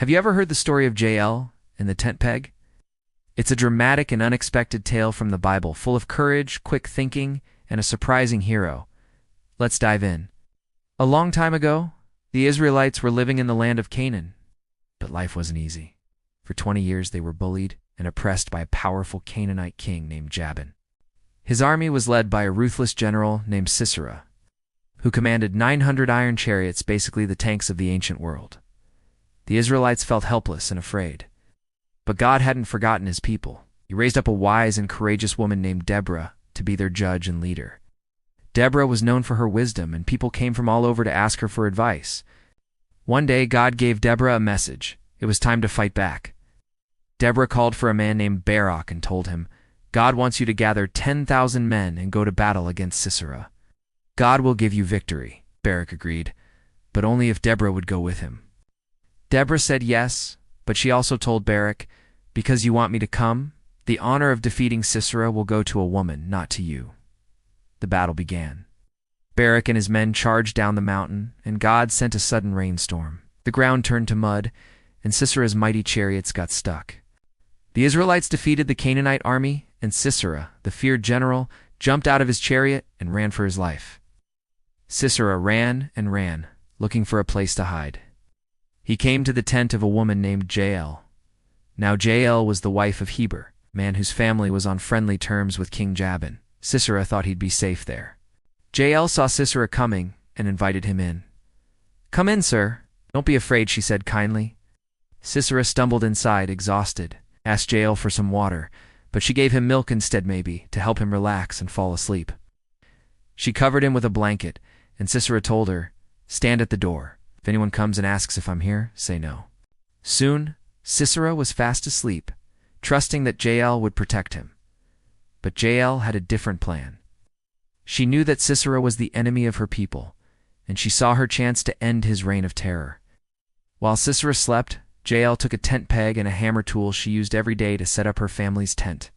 Have you ever heard the story of Jael and the tent peg? It's a dramatic and unexpected tale from the Bible, full of courage, quick thinking, and a surprising hero. Let's dive in. A long time ago, the Israelites were living in the land of Canaan, but life wasn't easy. For 20 years they were bullied and oppressed by a powerful Canaanite king named Jael. His army was led by a ruthless general named Sisera, who commanded 900 iron chariots, basically the tanks of the ancient world. The Israelites felt helpless and afraid. But God hadn't forgotten his people. He raised up a wise and courageous woman named Deborah to be their judge and leader. Deborah was known for her wisdom, and people came from all over to ask her for advice. One day, God gave Deborah a message. It was time to fight back. Deborah called for a man named Barak and told him, "God wants you to gather 10,000 men and go to battle against Sisera. God will give you victory." Barak agreed, but only if Deborah would go with him. Deborah said yes, but she also told Barak, "Because you want me to come, the honor of defeating Sisera will go to a woman, not to you." The battle began. Barak and his men charged down the mountain, and God sent a sudden rainstorm. The ground turned to mud, and Sisera's mighty chariots got stuck. The Israelites defeated the Canaanite army, and Sisera, the feared general, jumped out of his chariot and ran for his life. Sisera ran and ran, looking for a place to hide. He came to the tent of a woman named Jael. Now Jael was the wife of Heber, a man whose family was on friendly terms with King Jabin. Sisera thought he'd be safe there. Jael saw Sisera coming and invited him in. "Come in, sir. Don't be afraid," she said kindly. Sisera stumbled inside, exhausted, asked Jael for some water, but she gave him milk instead, maybe, to help him relax and fall asleep. She covered him with a blanket, and Sisera told her, "Stand at the door. If anyone comes and asks if I'm here, say no." Soon, Sisera was fast asleep, trusting that Jael would protect him. But Jael had a different plan. She knew that Sisera was the enemy of her people, and she saw her chance to end his reign of terror. While Sisera slept, Jael took a tent peg and a hammer tool she used every day to set up her family's tent.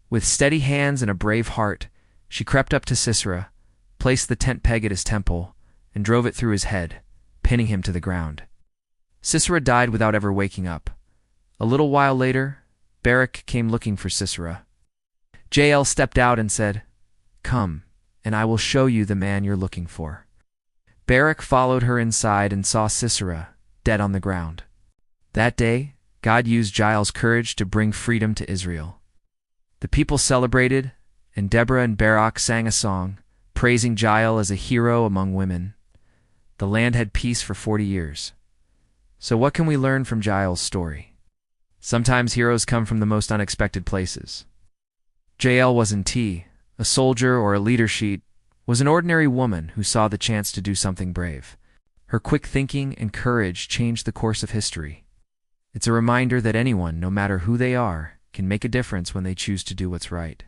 With steady hands and a brave heart, she crept up to Sisera, placed the tent peg at his temple, and drove it through his head, pinning him to the ground. Sisera died without ever waking up. A little while later, Barak came looking for Sisera. Jael stepped out and said, "Come, and I will show you the man you're looking for." Barak followed her inside and saw Sisera dead on the ground. That day, God used Jael's courage to bring freedom to Israel. The people celebrated, and Deborah and Barak sang a song, praising Jael as a hero among women. The land had peace for 40 years. So what can we learn from Jael's story? Sometimes heroes come from the most unexpected places. Jael wasn't a soldier or a leader. She was an ordinary woman who saw the chance to do something brave. Her quick thinking and courage changed the course of history. It's a reminder that anyone, no matter who they are, can make a difference when they choose to do what's right.